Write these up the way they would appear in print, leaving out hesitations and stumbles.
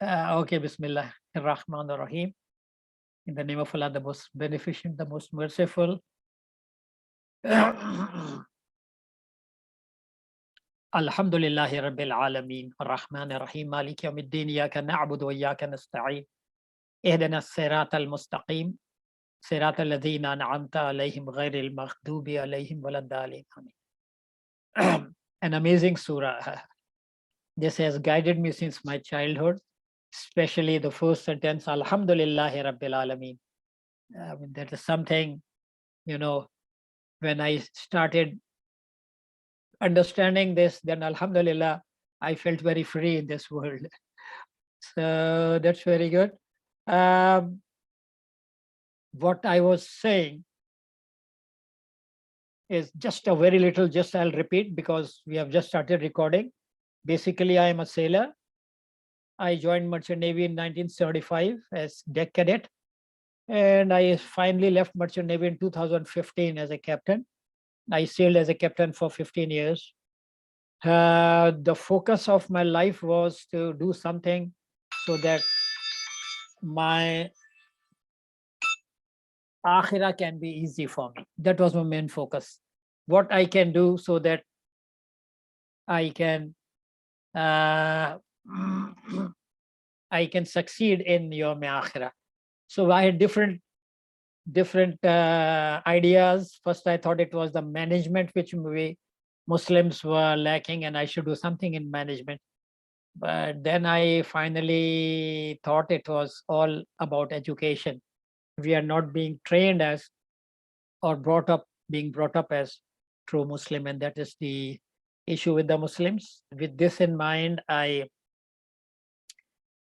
Okay, Bismillah ar-Rahman ar-Rahim. In the name of Allah, the most beneficent, the most merciful. Alhamdulillahi Rabbil Alameen, ar-Rahman ar-Rahim, Malik yawmiddin, Iyaka na'budu wa iyaka nasta'in. Ihdina as-sirata al-mustaqim, sirata alladhina an'amta alayhim ghayril maghdubi alayhim waladdallin. An amazing surah. This has guided me since my childhood, especially the first sentence, Alhamdulillahi Rabbil Alameen. That is something, you know, when I started understanding this, then Alhamdulillah, I felt very free in this world. So that's very good. Um, what I was saying is just a very little, just I'll repeat because we have just started recording. Basically, I am a sailor. I joined Merchant Navy in 1975 as deck cadet, and I finally left Merchant Navy in 2015 as a captain. I sailed as a captain for 15 years. The focus of my life was to do something so that my akhirah can be easy for me. That was my main focus. What I can do so that I can uh, I can succeed in your akhirah. So I had different ideas. First, I thought it was the management which we Muslims were lacking, and I should do something in management. But then I finally thought it was all about education. We are not being trained as or being brought up as true Muslim, and that is the issue with the Muslims. With this in mind, I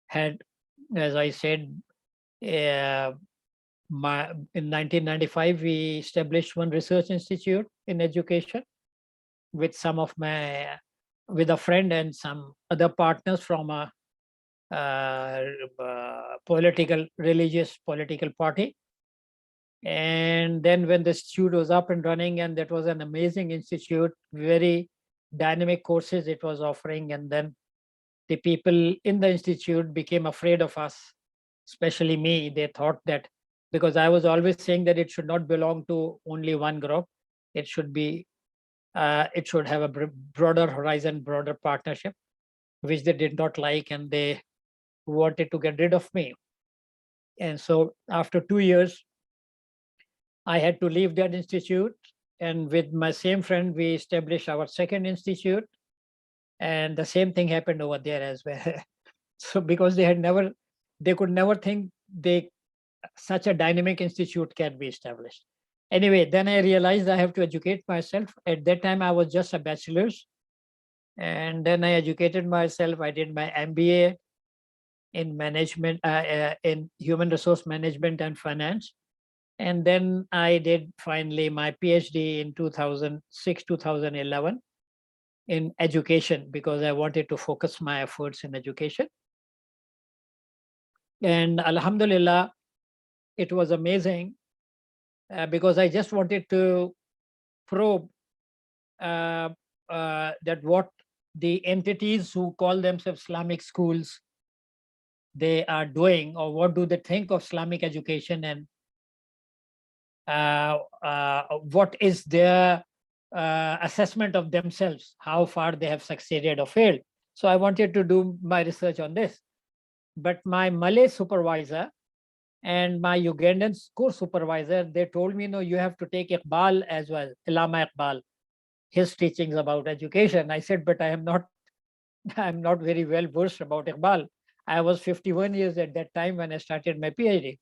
had, as I said, uh, in 1995 we established one research institute in education with with a friend and some other partners from a religious political party. And then when the institute was up and running, and that was an amazing institute, very dynamic courses it was offering, and then the people in the institute became afraid of us, especially me. They thought that because I was always saying that it should not belong to only one group, it should be it should have a broader horizon, broader partnership, which they did not like, and they wanted to get rid of me. And so after 2 years, I had to leave that institute. And with my same friend, we established our second institute. And the same thing happened over there as well. So because they could never think such a dynamic institute can be established. Anyway, then I realized I have to educate myself. At that time, I was just a bachelor's. And then I educated myself. I did my MBA in management, in human resource management and finance. And then I did finally my PhD in 2006, 2011 in education because I wanted to focus my efforts in education. And Alhamdulillah, it was amazing because I just wanted to probe that what the entities who call themselves Islamic schools they are doing, or what do they think of Islamic education, and what is their assessment of themselves, how far they have succeeded or failed. So I wanted to do my research on this. But my Malay supervisor and my Ugandan course supervisor, they told me, no, you have to take Iqbal as well, Allama Iqbal, his teachings about education. I said, but I am not, I'm not very well versed about Iqbal. I was 51 years at that time when I started my PhD.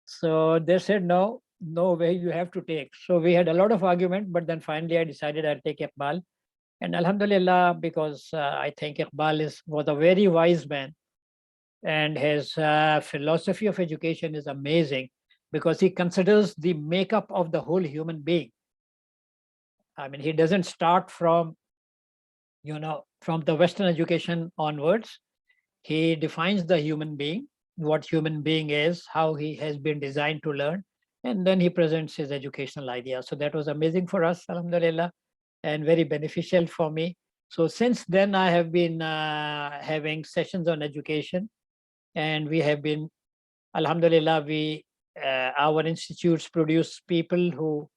So they said, no, no way, you have to take. So we had a lot of argument, but then finally I decided I'll take Iqbal. And Alhamdulillah, because I think Iqbal was a very wise man, and his philosophy of education is amazing because he considers the makeup of the whole human being. I mean, he doesn't start from, from the Western education onwards. He defines the human being, what human being is, how he has been designed to learn, and then he presents his educational idea. So that was amazing for us, alhamdulillah, and very beneficial for me. So since then, I have been having sessions on education, and we have been, Alhamdulillah, our institutes produce people who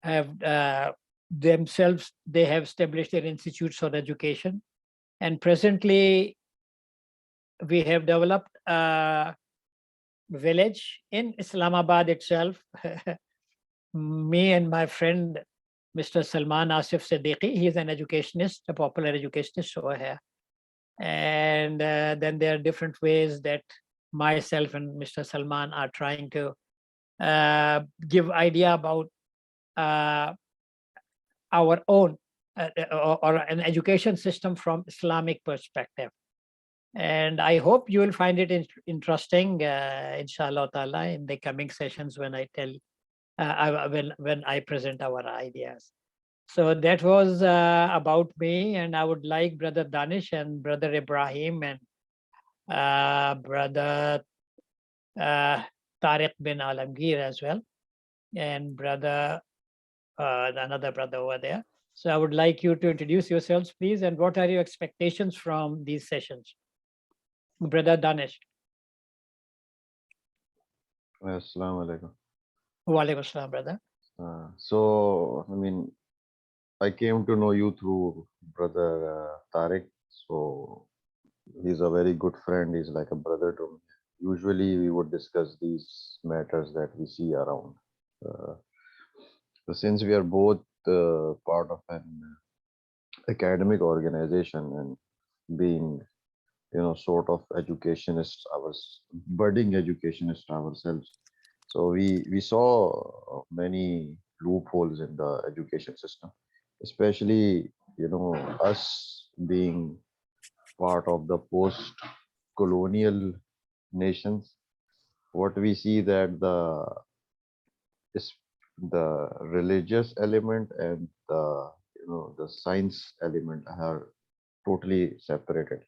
have themselves, they have established their institutes on education. And presently, we have developed a village in Islamabad itself. Me and my friend, Mr. Salman Asif Siddiqui, he is an educationist, a popular educationist over here. And then there are different ways that myself and Mr. Salman are trying to give idea about uh, our own or an education system from Islamic perspective. And I hope you will find it interesting, inshallah ta'ala, in the coming sessions when I tell, when I present our ideas. So that was about me, and I would like Brother Danish and Brother Ibrahim and Brother Tariq bin Alamgir as well, and Brother, another brother over there. So I would like you to introduce yourselves, please, and what are your expectations from these sessions? Brother Danish. Assalamu alaikum. Wa alaikum assalam, brother. So, I mean, I came to know you through brother Tariq. So, he's a very good friend. He's like a brother to me. Usually, we would discuss these matters that we see around. So since we are both part of an academic organization and being, sort of educationists, budding educationists ourselves. So we saw many loopholes in the education system, especially, us being part of the post-colonial nations. What we see that is the religious element and the science element are totally separated.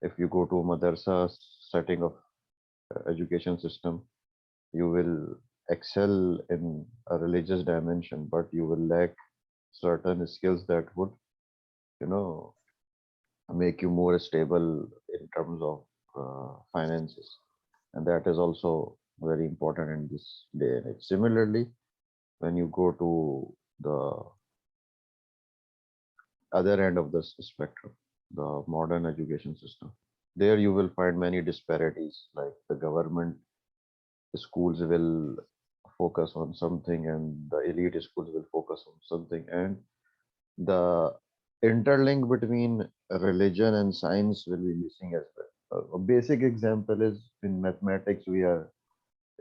If you go to madrasa setting of education system, you will excel in a religious dimension, but you will lack certain skills that would, you know, make you more stable in terms of finances. And that is also very important in this day and age. Similarly, when you go to the other end of the spectrum, the modern education system, there you will find many disparities, like the government schools will focus on something and the elite schools will focus on something, and the interlink between religion and science will be missing as well. A basic example is in mathematics, we are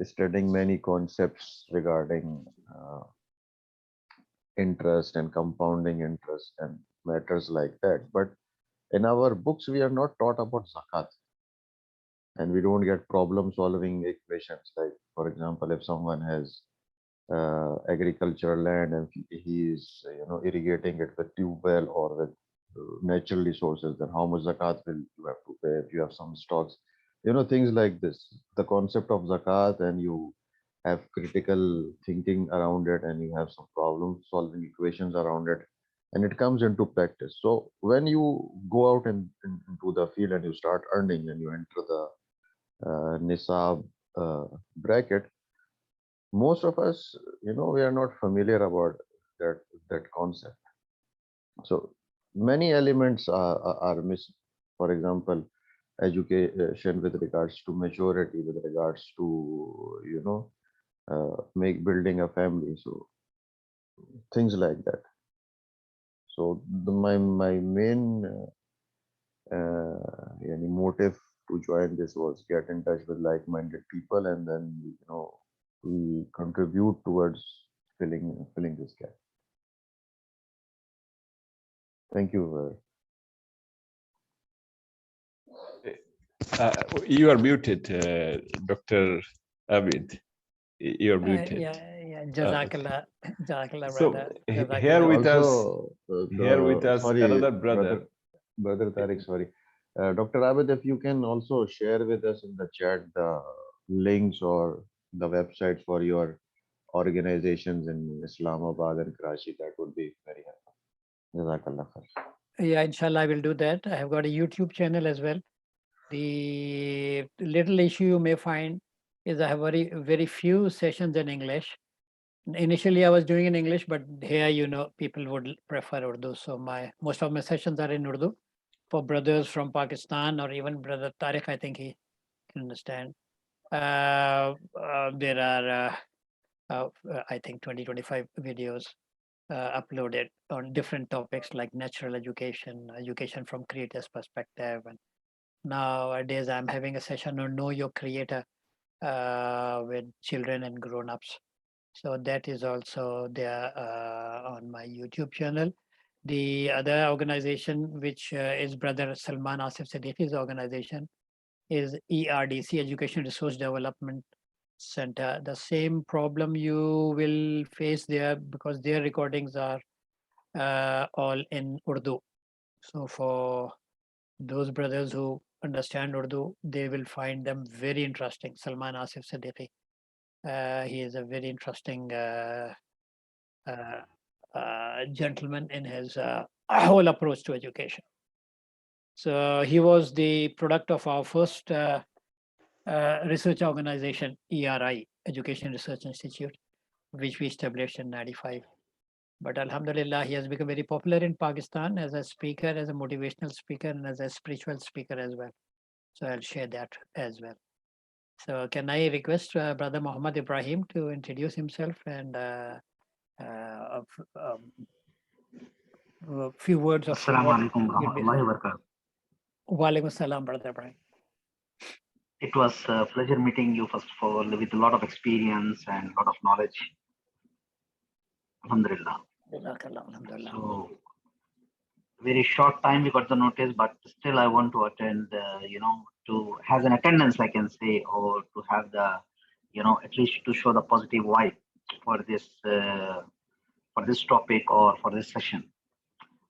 studying many concepts regarding interest and compounding interest and matters like that. But in our books, we are not taught about zakat, and we don't get problem solving equations. Like, for example, if someone has agricultural land and he is, irrigating it with tube well or with natural resources, then how much zakat will you have to pay if you have some stocks, things like this. The concept of zakat, and you have critical thinking around it, and you have some problem solving equations around it, and it comes into practice. So when you go out into the field and you start earning and you enter the nisab bracket, most of us, we are not familiar about that concept. So many elements are missing. For example, education with regards to maturity, with regards to, make building a family. So things like that. So my main motive to join this was get in touch with like-minded people, and then we contribute towards filling this gap. Thank you. You are muted, Dr. Abid. You are muted. Yeah. Jazakallah. Jazakallah, So brother. here Jazakallah. with us, Also, here with us, sorry, another brother. Brother Tariq, sorry. Dr. Abid, if you can also share with us in the chat the links or the websites for your organizations in Islamabad and Karachi, that would be very helpful. Jazakallah khair. Yeah, inshallah, I will do that. I have got a YouTube channel as well. The little issue you may find is I have very few sessions in English. Initially, I was doing in English, but here, people would prefer Urdu. So most of my sessions are in Urdu for brothers from Pakistan or even brother Tariq. I think he can understand. There are, I think, 20-25 videos uploaded on different topics like natural education, education from creator's perspective. And nowadays, I'm having a session on Know Your Creator with children and grown-ups. So that is also there on my YouTube channel. The other organization, which is Brother Salman Asif Siddiqui's organization, is ERDC, Education Resource Development Center. The same problem you will face there because their recordings are all in Urdu. So for those brothers who understand Urdu, they will find them very interesting. Salman Asif Siddiqui. He is a very interesting gentleman in his whole approach to education. So he was the product of our first research organization, ERI, Education Research Institute, which we established in 95. But Alhamdulillah, he has become very popular in Pakistan as a speaker, as a motivational speaker, and as a spiritual speaker as well. So I'll share that as well. So can I request Brother Muhammad Ibrahim to introduce himself and a few words of Assalamu what alaikum will be. warahmatullahi wabarakatuh. Walaikum salam, Brother Ibrahim. It was a pleasure meeting you, first of all, with a lot of experience and a lot of knowledge. Alhamdulillah. Jazakallah, alhamdulillah. So, very short time we got the notice, but still I want to attend, to has an attendance, I can say, or to have the, at least to show the positive vibe for this topic or for this session.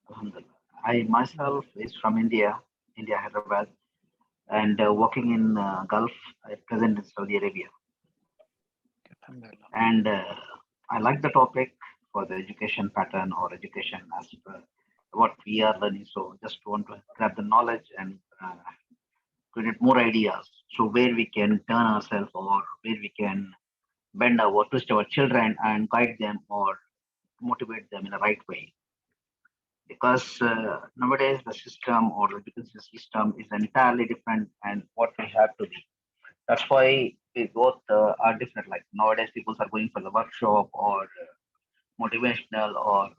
Alhamdulillah. I myself is from India, Hyderabad, and working in Gulf, present in Saudi Arabia. Alhamdulillah. And I like the topic for the education pattern or education as per what we are learning. So just want to grab the knowledge and create more ideas. So where we can turn ourselves or where we can bend our, twist our children and guide them or motivate them in the right way. Because nowadays the system or the education system is entirely different and what we have to be. That's why we both are different. Like nowadays, people are going for the workshop or motivational or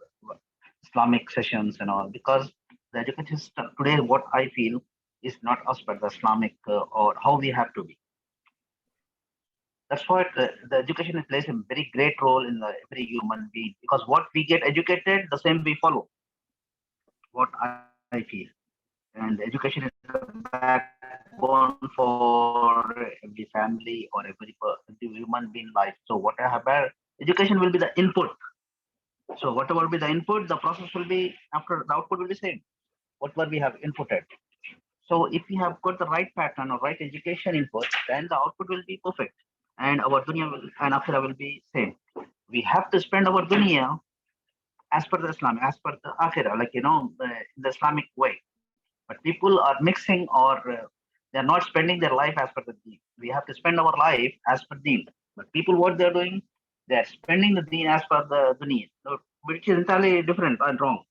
Islamic sessions and all. Because the education system today, what I feel is not as per the Islamic or how we have to be. That's why the education plays a very great role in every human being. Because what we get educated, the same we follow. What I feel, and education is the backbone for every family or every human being life. So whatever education will be the input. So whatever will be the input, the process will be after the output will be same. Whatever we have inputted. So if we have got the right pattern or right education input, then the output will be perfect, and our dunya and akhirah will be same. We have to spend our dunya as per the Islam, as per the akhirah, like the Islamic way. But people are mixing or they're not spending their life as per the deen. We have to spend our life as per deen. But people, what they're doing, they're spending the deen as per the dunya, which is entirely different and wrong.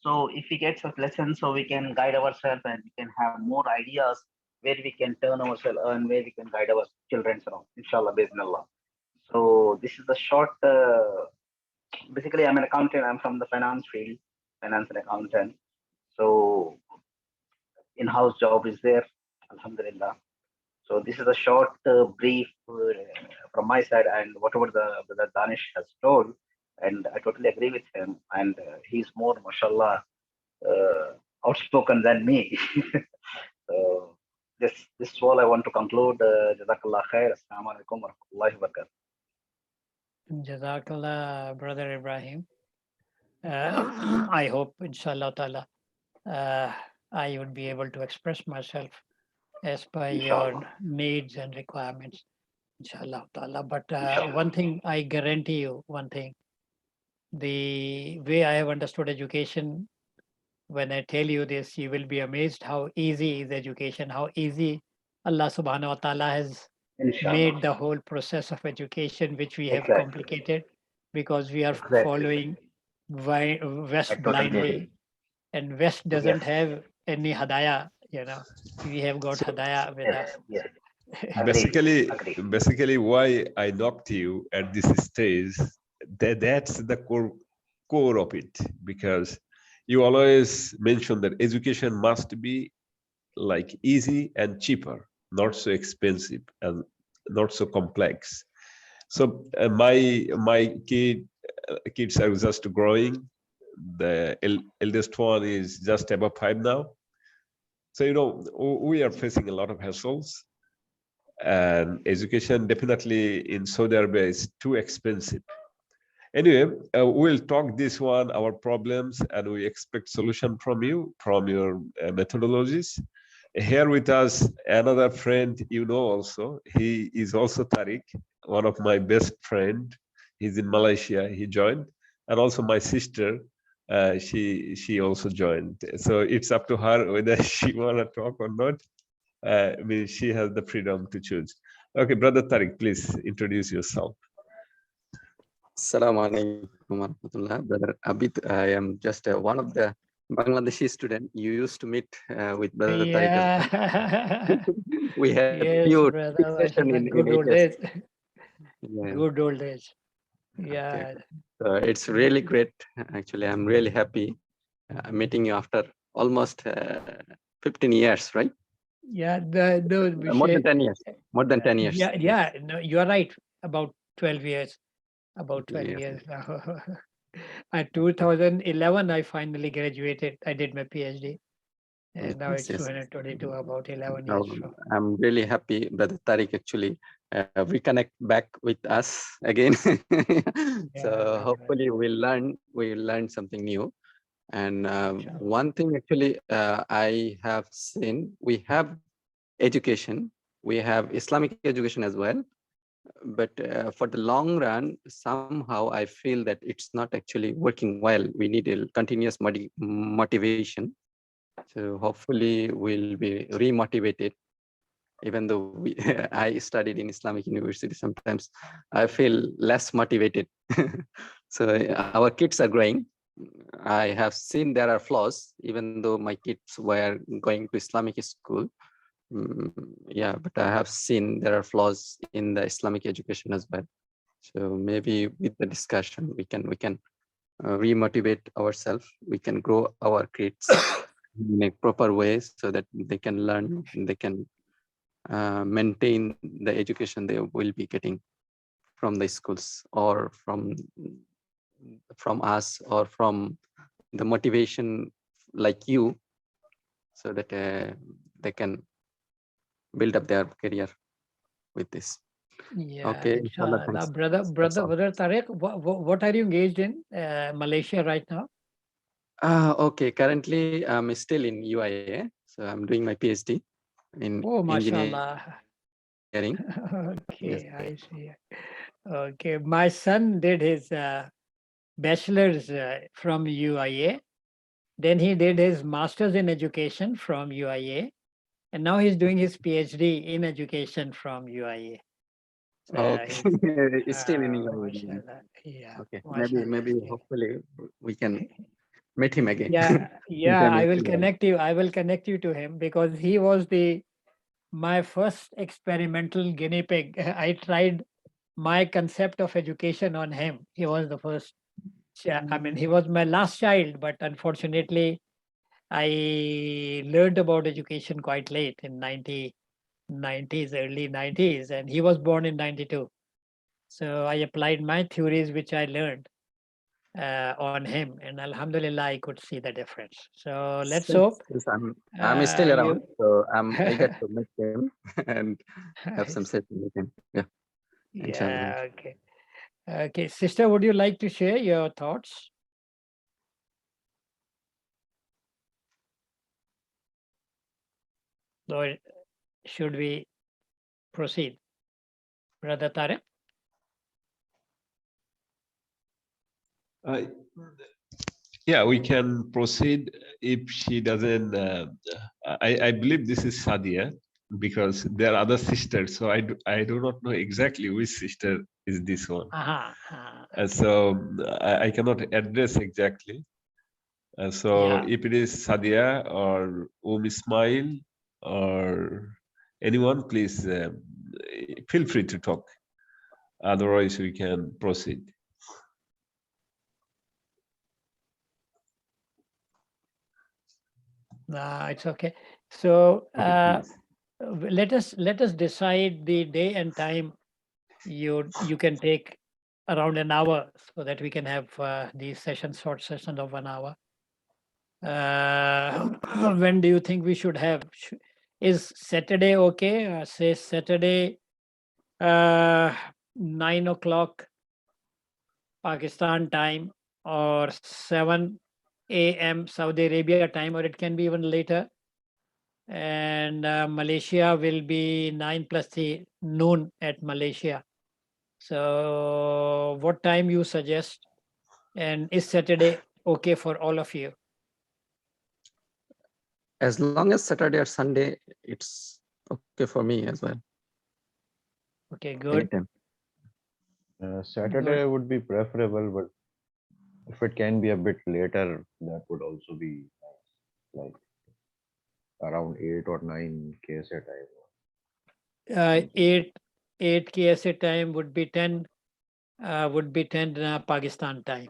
So if we get such lessons, so we can guide ourselves and we can have more ideas where we can turn ourselves and where we can guide our children around. Inshallah, bismillah. So this is the short. Basically, I'm an accountant. I'm from the finance field, finance and accountant. So in-house job is there, alhamdulillah. So this is a short brief from my side, and whatever the Danish has told, and I totally agree with him. And he's more, mashallah, outspoken than me. So this is all I want to conclude. Jazakallah khair. Assalamu alaikum wa rahmatullahi wa barakatuh. Jazakallah, Brother Ibrahim. I hope, inshallah ta'ala, I would be able to express myself as per your needs and requirements, inshallah ta'ala. But one thing, I guarantee you one thing, the way I have understood education when I tell you this, you will be amazed how easy is education, how easy Allah subhanahu wa ta'ala has Inshallah. made the whole process of education, which we have Exactly. complicated because we are Exactly. following West I totally agree. blindly, and West doesn't Yes. have any hadaya, we have got So hadaya with us. Yes. Yes. Agree. basically why I knocked you at this stage, that's the core of it, because you always mention that education must be like easy and cheaper, not so expensive and not so complex. So my kids are just growing. The eldest one is just above 5 now. So we are facing a lot of hassles, and education definitely in Saudi Arabia is too expensive. Anyway, we'll talk this one, our problems, and we expect solution from you, from your methodologies. Here with us, another friend, also. He is also Tariq, one of my best friend. He's in Malaysia. He joined, and also my sister. She also joined. So it's up to her whether she wanna talk or not. She has the freedom to choose. Okay, brother Tariq, please introduce yourself. Assalamu alaikum warahmatullah. Brother Abid, I am just one of the Bangladeshi student you used to meet with Brother Tariq as well. Yeah. We had Yes, few brother. session in Good old HS. days. Yeah. Good old days. Okay. Yeah. So it's really great. Actually, I'm really happy meeting you after almost 15 years, right? Yeah. More than 10 years. More than 10 years. Yeah. Yeah. No, you are right. About 12 years. About 12 Yes. years now. At 2011, I finally graduated. I did my PhD. And now Yes, it's 2022, about 11 years from. I'm really happy Brother Tariq actually reconnect back with us again. So hopefully we'll learn something new. And one thing actually I have seen, we have education, we have Islamic education as well. But for the long run, somehow I feel that it's not actually working well. We need a continuous motivation. So hopefully we'll be remotivated. Even though I studied in Islamic University, sometimes I feel less motivated. So our kids are growing. I have seen there are flaws, even though my kids were going to Islamic school. Yeah, but I have seen there are flaws in the Islamic education as well. So maybe with the discussion, we can remotivate ourselves. We can grow our kids in a proper way so that they can learn, and they can maintain the education they will be getting from the schools or from us or from the motivation like you, so that they can build up their career with this. Yeah, Okay, inshallah, inshallah. thanks. Brother Tariq, what are you engaged in Malaysia right now? Okay, currently I'm still in UIA, so I'm doing my PhD in Oh, engineering. mashallah. Yes. Okay, I see. Okay, my son did his bachelor's from UIA. Then he did his master's in education from UIA. And now he's doing his PhD in education from UIA. So Okay, it's still in UIA. mashallah. Yeah. Okay, mashallah, maybe yeah. hopefully we can meet him again. Yeah, I will Sometime. connect you. I will connect you to him because he was my first experimental guinea pig. I tried my concept of education on him. He was the first. I mean, he was my last child, but unfortunately, I learned about education quite late in 90s, early 90s, and he was born in 92. So I applied my theories, which I learned on him, and Alhamdulillah, I could see the difference. So let's hope. Since I'm still around, so I'm eager to meet him and have some session with him. Yeah. Inshallah. Yeah, okay. Okay, sister, would you like to share your thoughts? Or should we proceed? Brother Tariq? Yeah, we can proceed if she doesn't. I believe this is Sadia because there are other sisters, so I do not know exactly which sister is this one. So I cannot address exactly. So Yeah. if it is Sadia or Ismail or anyone, please feel free to talk. Otherwise, we can proceed. It's okay. So Okay, please. let us decide the day and time. You can take around an hour so that we can have these sessions, short sessions of 1 hour. When do you think we should have? Is Saturday okay? Say Saturday, 9 o'clock Pakistan time, or 7 a.m. Saudi Arabia time, or it can be even later. And Malaysia will be 9 plus 3 noon at Malaysia. So what time you suggest? And is Saturday okay for all of you? As long as Saturday or Sunday, it's okay for me as well. Okay, good. Anytime. Saturday would be preferable, but if it can be a bit later, that would also be nice, like around 8 or 9 KSA time. 8 KSA time would be 10 Pakistan time,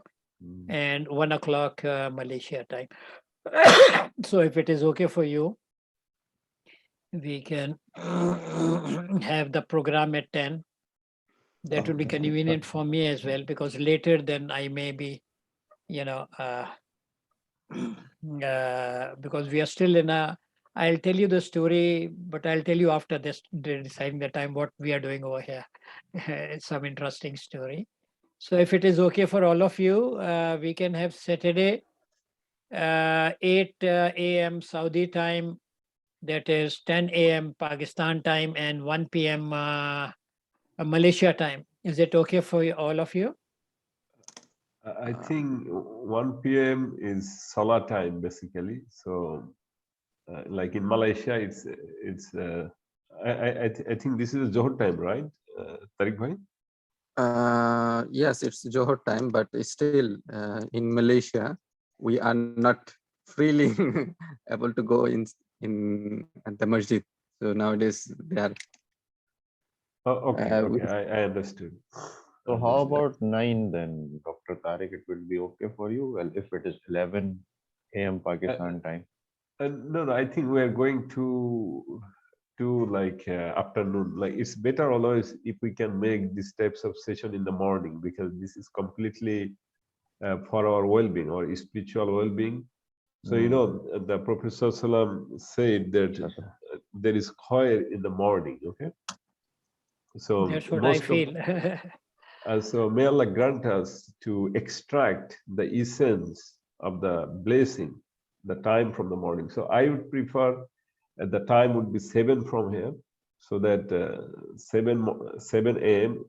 and 1 o'clock Malaysia time. So if it is okay for you, we can have the program at 10. That would be convenient for me as well, because later then I may be, because we are still in a, I'll tell you the story, but I'll tell you after this, deciding the time what we are doing over here. It's some interesting story. So if it is okay for all of you, we can have Saturday, 8 a.m. Saudi time, that is 10 a.m. Pakistan time, and 1 p.m. Malaysia time. Is it okay for all of you? I think 1 p.m. is Salah time basically. So, like in Malaysia, it's. I think this is Johor time, right, Tariq bhai? Yes, it's Johor time, but still in Malaysia, we are not freely able to go in at the masjid. So nowadays they are. Oh, okay, we- okay, I understood. So how about 9 then, Dr. Tariq? It will be okay for you? Well, if it is 11 a.m. Pakistan time. No, I think we are going to like afternoon. Like it's better always if we can make these types of session in the morning, because this is completely for our well-being or spiritual well-being. So the Prophet ﷺ said that there is khair in the morning. Okay, so That's what I feel. So may Allah grant us to extract the essence of the blessing, the time from the morning. So I would prefer the time would be 7 from here, so that 7 a.m.,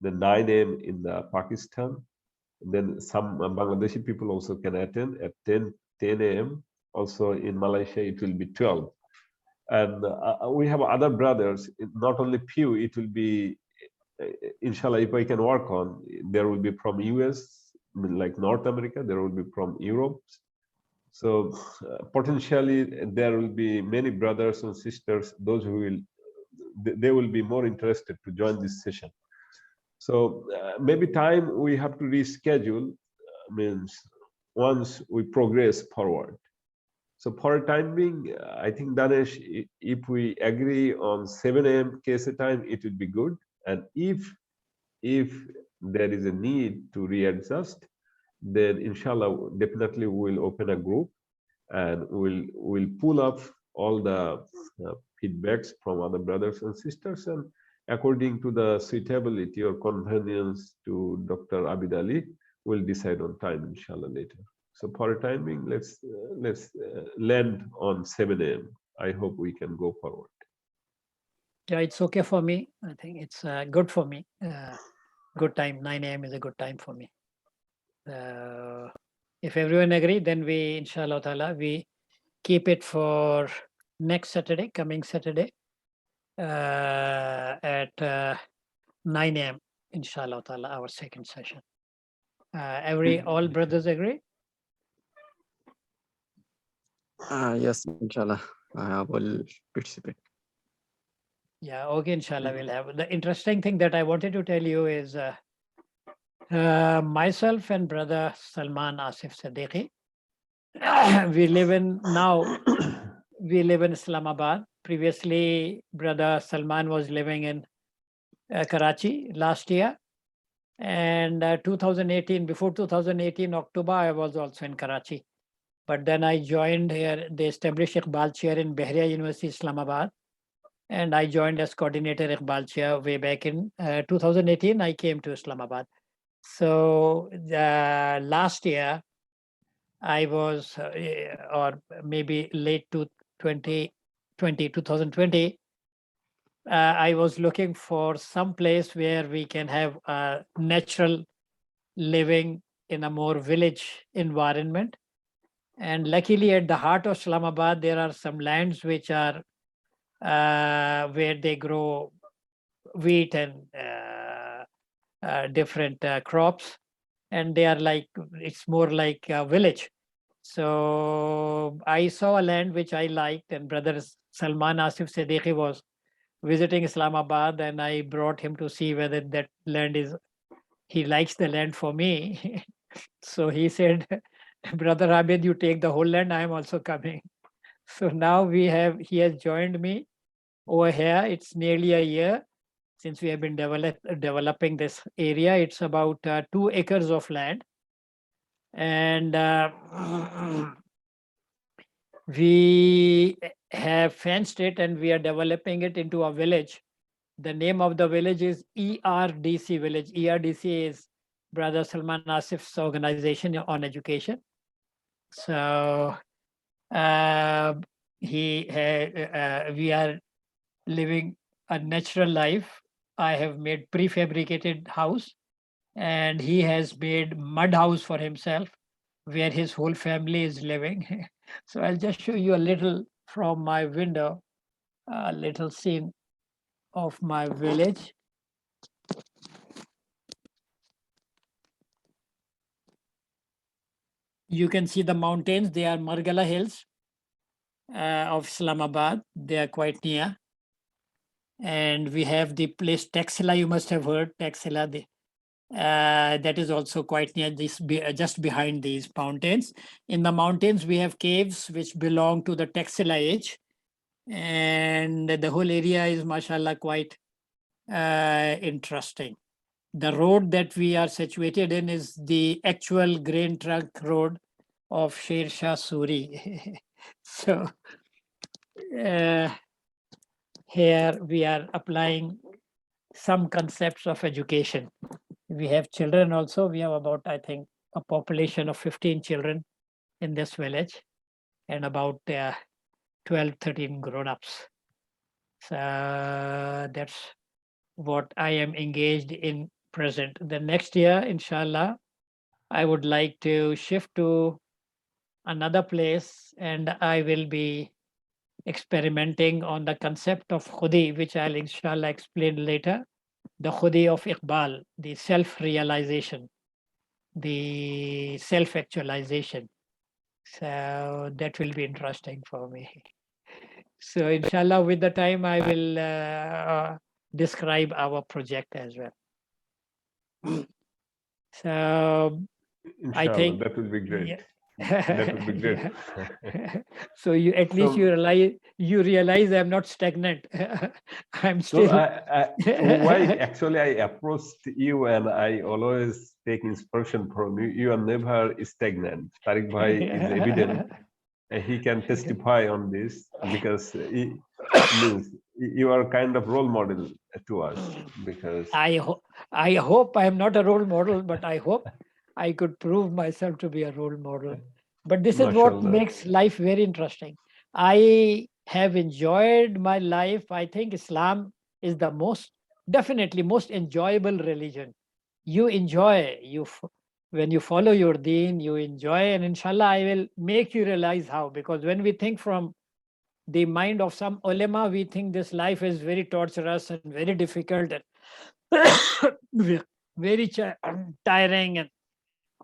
then 9 a.m. in the Pakistan. Then some Bangladeshi people also can attend at 10 a.m. Also in Malaysia, it will be 12. And we have other brothers, not only few, it will be inshallah, if I can work on, there will be from US, like North America, there will be from Europe. So potentially there will be many brothers and sisters, those who will, they will be more interested to join this session. So maybe time we have to reschedule, means once we progress forward. So for a time being, I think Danesh, if we agree on 7 a.m. KSA time, it would be good. And if there is a need to readjust, then inshallah definitely we'll open a group and we'll pull up all the feedbacks from other brothers and sisters, and according to the suitability or convenience to Dr. Abid Ali, we'll decide on time inshallah later. So for a time being, let's land on 7 a.m. I hope we can go forward. Yeah, it's okay for me. I think it's good for me. Good time. 9 a.m. is a good time for me. If everyone agree, then we, inshallah ta'ala, we keep it for next Saturday, coming Saturday, at 9 a.m. Inshallah ta'ala, our second session. All brothers agree? Yes, inshallah, I will participate. Yeah, okay, inshallah, we'll have. The interesting thing that I wanted to tell you is myself and brother Salman Asif Siddiqui, we live in Islamabad. Previously, brother Salman was living in Karachi last year. And 2018, before 2018, October, I was also in Karachi. But then I joined here, they established Iqbal Chair in Bahria University, Islamabad. And I joined as coordinator Iqbal Chair way back in 2018, I came to Islamabad. So last year, I was, or maybe late to 2020, I was looking for some place where we can have a natural living in a more village environment. And luckily at the heart of Islamabad, there are some lands which are where they grow wheat and different crops. And they are like, it's more like a village. So I saw a land which I liked, and brother Salman Asif Siddiqui was visiting Islamabad, and I brought him to see whether that land is, he likes the land for me. So he said, Brother Abid, you take the whole land, I am also coming. So now he has joined me over here. It's nearly a year since we have been developing this area. It's about 2 acres of land. And we have fenced it and we are developing it into a village. The name of the village is ERDC village. ERDC is Brother Salman Asif's organization on education. So we are living a natural life. I have made prefabricated house, and he has made mud house for himself, where his whole family is living. So I'll just show you a little from my window, a little scene of my village. You can see the mountains. They are Margala Hills of Islamabad. They are quite near. And we have the place Taxila, you must have heard, Taxila. That is also quite near this, just behind these mountains. In the mountains, we have caves which belong to the Taxila age. And the whole area is, mashallah, quite interesting. The road that we are situated in is the actual grain trunk road of Sher Shah Suri. So here we are applying some concepts of education. We have children also. We have about, I think, a population of 15 children in this village, and about 12, 13 grown-ups. So that's what I am engaged in present. The next year, inshallah, I would like to shift to another place, and I will be experimenting on the concept of khudi, which I'll inshallah explain later. The khudi of Iqbal, the self-realization, the self-actualization. So that will be interesting for me. So inshallah, with the time, I will describe our project as well. So I Inshallah, think that would be great. yeah. That would be great. Yeah. So you at least So- you realize I'm not stagnant. I'm So still. why actually I approached you, and I always take inspiration from you. You are never stagnant. Tariq Bhai is evident. He can testify on this because he means you are kind of role model to us, because I hope I am not a role model, but I hope I could prove myself to be a role model. But this is what Mashallah. makes life very interesting. I have enjoyed my life. I think Islam is the definitely most enjoyable religion. You enjoy, when you follow your deen, you enjoy, and inshallah, I will make you realize how. Because when we think from the mind of some ulama, we think this life is very torturous and very difficult and very tiring.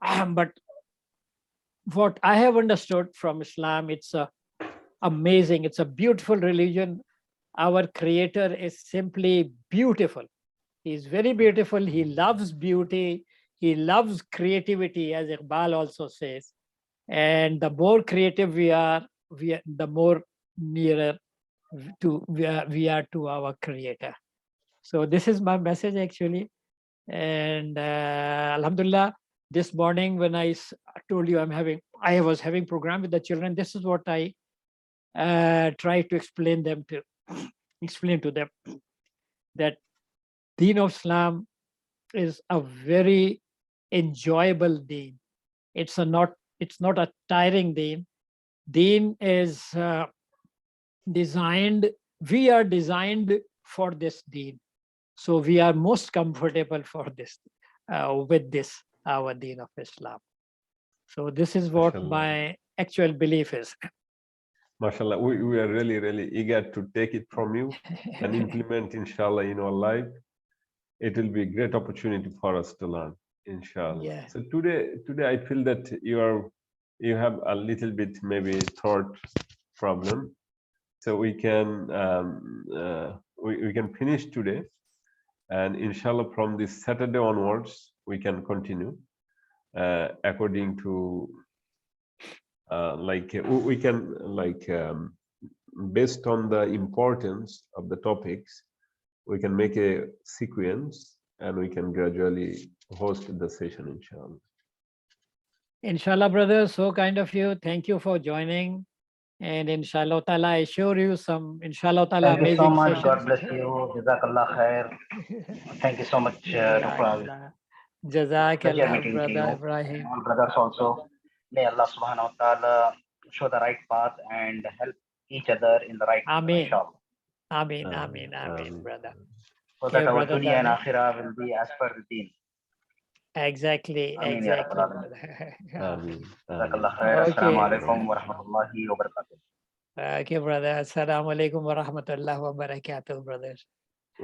And but what I have understood from Islam, it's amazing. It's a beautiful religion. Our Creator is simply beautiful. He's very beautiful. He loves beauty. He loves creativity, as Iqbal also says. And the more creative we are, the more nearer to we are to our Creator. So this is my message actually. And Alhamdulillah, this morning when I told you I was having program with the children, this is what I try to explain to them that Deen of Islam is a very enjoyable deen. It's not a tiring deen. Deen is designed. We are designed for this deen, so we are most comfortable for this with this our deen of Islam. So this is what Mashallah. my actual belief is. MashaAllah, we are really, really eager to take it from you and implement, inshallah, in our life. It will be a great opportunity for us to learn, inshallah. Yeah. So today I feel that you have a little bit maybe thought problem. So we can we can finish today, and inshallah from this Saturday onwards we can continue according to we can based on the importance of the topics, we can make a sequence and we can gradually host the session, inshallah. Inshallah, brother, so kind of you. Thank you for joining. And inshallah ta'ala, I assure you some inshallah ta'ala Thank you so amazing much. sessions. God bless you. Jazakallah khair. Thank you so much, Dr. Aziz. Pleasure Jazakallah, meeting to brother you. Ibrahim. And all brothers also. May Allah subhanahu wa ta'ala show the right path and help each other in the right path, Ameen. inshallah. Ameen, ameen, ameen, Ameen. brother. So that Okay, our brother dunya and Tahir. akhirah will be as per the deen. Exactly, Ameen ya exactly. Rabbal Alamin. Ameen. Jazakallah Ameen. khair. Assalamu Okay. alaikum wa rahmatullahi wa barakatuh. Okay, brother. Assalamu alaikum wa rahmatullahi wa barakatuh, brothers.